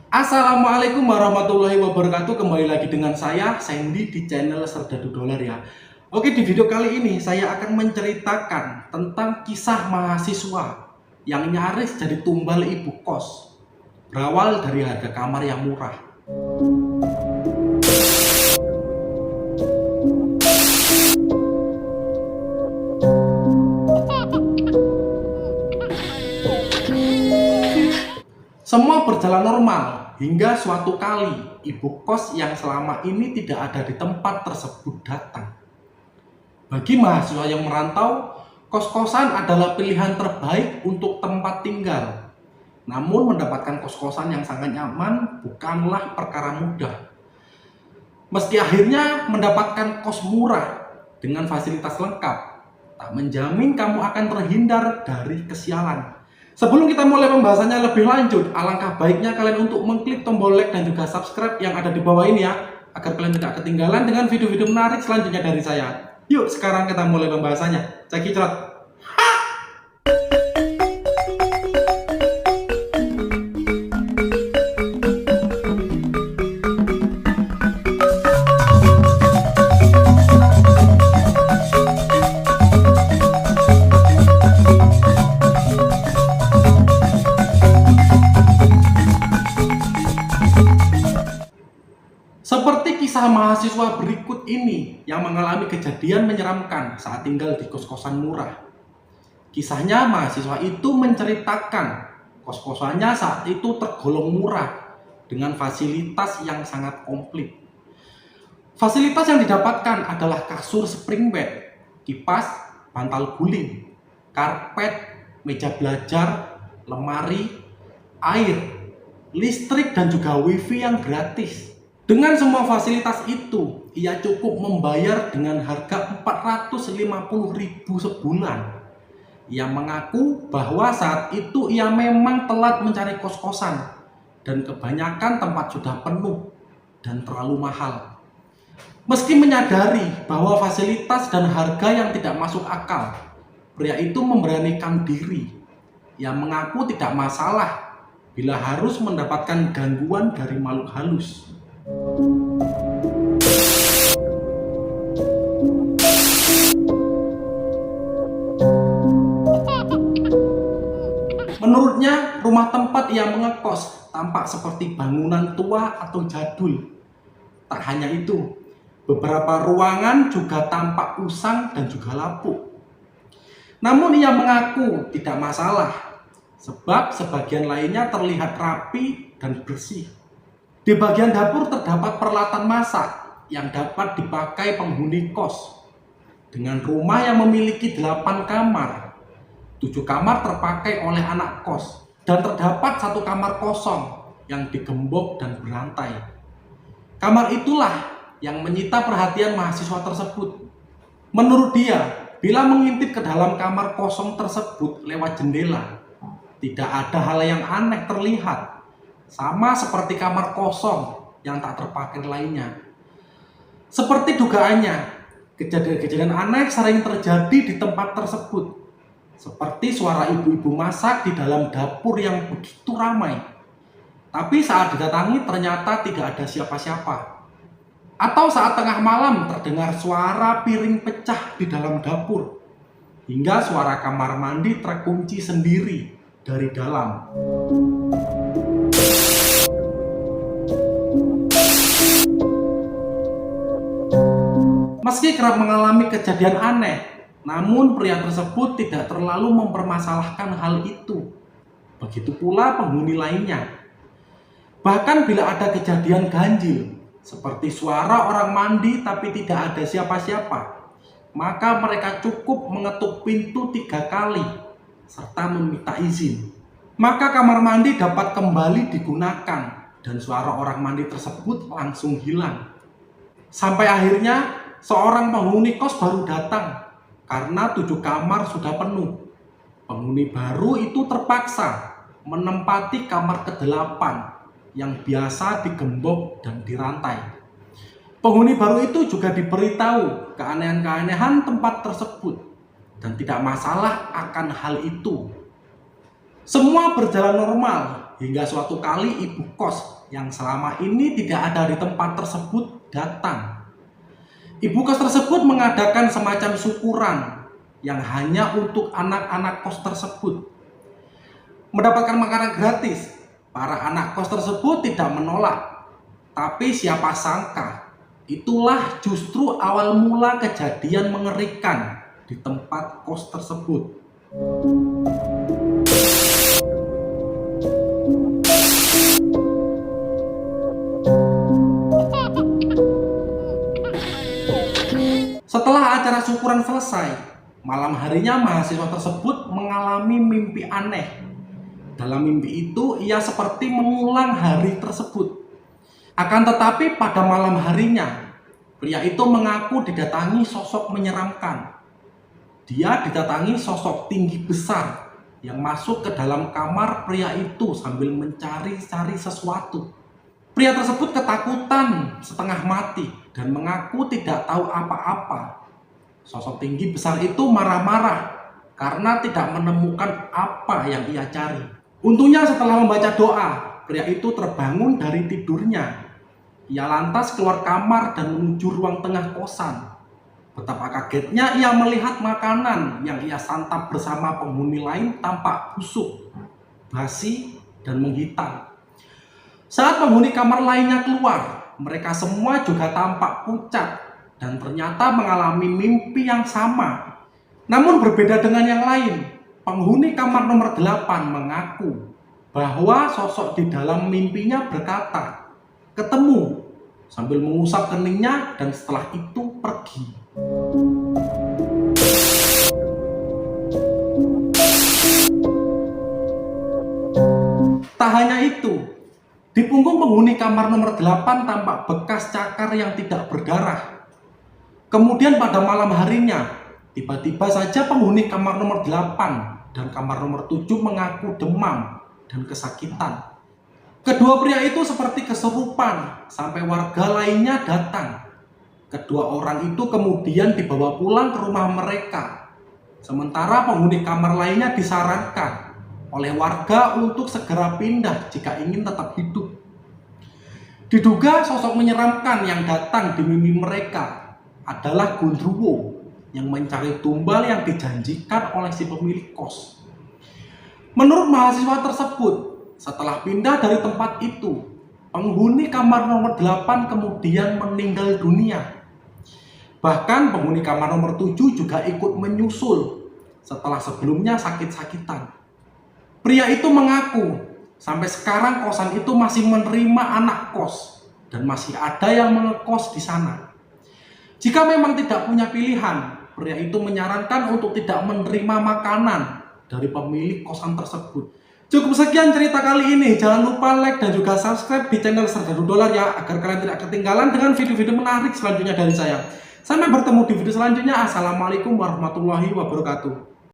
Assalamualaikum warahmatullahi wabarakatuh. Kembali lagi dengan saya Sandy di channel Serdadu Dolar ya. Oke, di video kali ini saya akan menceritakan tentang kisah mahasiswa yang nyaris jadi tumbal ibu kos. Berawal dari harga kamar yang murah. Semua berjalan normal hingga suatu kali ibu kos yang selama ini tidak ada di tempat tersebut datang. Bagi mahasiswa yang merantau, kos-kosan adalah pilihan terbaik untuk tempat tinggal. Namun mendapatkan kos-kosan yang sangat nyaman bukanlah perkara mudah. Meski akhirnya mendapatkan kos murah dengan fasilitas lengkap, tak menjamin kamu akan terhindar dari kesialan. Sebelum kita mulai pembahasannya lebih lanjut, alangkah baiknya kalian untuk mengklik tombol like dan juga subscribe yang ada di bawah ini ya, agar kalian tidak ketinggalan dengan video-video menarik selanjutnya dari saya. Yuk, sekarang kita mulai pembahasannya. Cekicot. Seperti kisah mahasiswa berikut ini yang mengalami kejadian menyeramkan saat tinggal di kos-kosan murah. Kisahnya, mahasiswa itu menceritakan kos-kosannya saat itu tergolong murah dengan fasilitas yang sangat komplit. Fasilitas yang didapatkan adalah kasur spring bed, kipas, bantal guling, karpet, meja belajar, lemari, air, listrik, dan juga wifi yang gratis. Dengan semua fasilitas itu, ia cukup membayar dengan harga 450.000 sebulan. Ia mengaku bahwa saat itu ia memang telat mencari kos-kosan dan kebanyakan tempat sudah penuh dan terlalu mahal. Meski menyadari bahwa fasilitas dan harga yang tidak masuk akal, pria itu memberanikan diri. Ia mengaku tidak masalah bila harus mendapatkan gangguan dari makhluk halus. Menurutnya, rumah tempat ia mengekos tampak seperti bangunan tua atau jadul. Tak hanya itu, beberapa ruangan juga tampak usang dan juga lapuk. Namun ia mengaku tidak masalah, sebab sebagian lainnya terlihat rapi dan bersih. Di bagian dapur terdapat peralatan masak yang dapat dipakai penghuni kos. Dengan rumah yang memiliki 8 kamar, 7 kamar terpakai oleh anak kos, dan terdapat 1 kamar kosong yang digembok dan berantai. Kamar itulah yang menyita perhatian mahasiswa tersebut. Menurut dia, bila mengintip ke dalam kamar kosong tersebut lewat jendela, tidak ada hal yang aneh terlihat. Sama seperti kamar kosong yang tak terpakai lainnya. Seperti dugaannya, kejadian-kejadian aneh sering terjadi di tempat tersebut. Seperti suara ibu-ibu masak di dalam dapur yang begitu ramai. Tapi saat didatangi ternyata tidak ada siapa-siapa. Atau saat tengah malam terdengar suara piring pecah di dalam dapur. Hingga suara kamar mandi terkunci sendiri dari dalam. Meski kerap mengalami kejadian aneh, namun pria tersebut tidak terlalu mempermasalahkan hal itu. Begitu pula penghuni lainnya. Bahkan bila ada kejadian ganjil, seperti suara orang mandi tapi tidak ada siapa-siapa, maka mereka cukup mengetuk pintu 3 kali serta meminta izin. Maka kamar mandi dapat kembali digunakan dan suara orang mandi tersebut langsung hilang. Sampai akhirnya seorang penghuni kos baru datang karena 7 kamar sudah penuh. Penghuni baru itu terpaksa menempati kamar ke-8 yang biasa digembok dan dirantai. Penghuni baru itu juga diberitahu keanehan-keanehan tempat tersebut dan tidak masalah akan hal itu. Semua berjalan normal hingga suatu kali ibu kos yang selama ini tidak ada di tempat tersebut datang. Ibu kos tersebut mengadakan semacam syukuran yang hanya untuk anak-anak kos tersebut. Mendapatkan makanan gratis, para anak kos tersebut tidak menolak. Tapi siapa sangka, itulah justru awal mula kejadian mengerikan di tempat kos tersebut. Setelah acara syukuran selesai, malam harinya mahasiswa tersebut mengalami mimpi aneh. Dalam mimpi itu, ia seperti mengulang hari tersebut. Akan tetapi pada malam harinya, pria itu mengaku didatangi sosok menyeramkan. Dia didatangi sosok tinggi besar yang masuk ke dalam kamar pria itu sambil mencari-cari sesuatu. Pria tersebut ketakutan setengah mati dan mengaku tidak tahu apa-apa. Sosok tinggi besar itu marah-marah karena tidak menemukan apa yang ia cari. Untungnya setelah membaca doa, pria itu terbangun dari tidurnya. Ia lantas keluar kamar dan menuju ruang tengah kosan. Betapa kagetnya ia melihat makanan yang ia santap bersama penghuni lain tampak busuk, basi, dan menghitam. Saat penghuni kamar lainnya keluar, mereka semua juga tampak pucat dan ternyata mengalami mimpi yang sama. Namun berbeda dengan yang lain, penghuni kamar nomor 8 mengaku bahwa sosok di dalam mimpinya berkata, "Ketemu," sambil mengusap keningnya dan setelah itu pergi. Tak hanya itu, di punggung penghuni kamar nomor 8 tampak bekas cakar yang tidak berdarah. Kemudian pada malam harinya, tiba-tiba saja penghuni kamar nomor 8 dan kamar nomor 7 mengaku demam dan kesakitan. Kedua pria itu seperti kesurupan sampai warga lainnya datang. Kedua orang itu kemudian dibawa pulang ke rumah mereka. Sementara penghuni kamar lainnya disarankan oleh warga untuk segera pindah jika ingin tetap hidup. Diduga sosok menyeramkan yang datang di mimpi mereka adalah Gundruwo yang mencari tumbal yang dijanjikan oleh si pemilik kos. Menurut mahasiswa tersebut, setelah pindah dari tempat itu, penghuni kamar nomor 8 kemudian meninggal dunia. Bahkan penghuni kamar nomor 7 juga ikut menyusul setelah sebelumnya sakit-sakitan. Pria itu mengaku sampai sekarang kosan itu masih menerima anak kos dan masih ada yang mengekos di sana. Jika memang tidak punya pilihan, pria itu menyarankan untuk tidak menerima makanan dari pemilik kosan tersebut. Cukup sekian cerita kali ini. Jangan lupa like dan juga subscribe di channel Serdadu Dolar ya, agar kalian tidak ketinggalan dengan video-video menarik selanjutnya dari saya. Sampai bertemu di video selanjutnya. Assalamualaikum warahmatullahi wabarakatuh.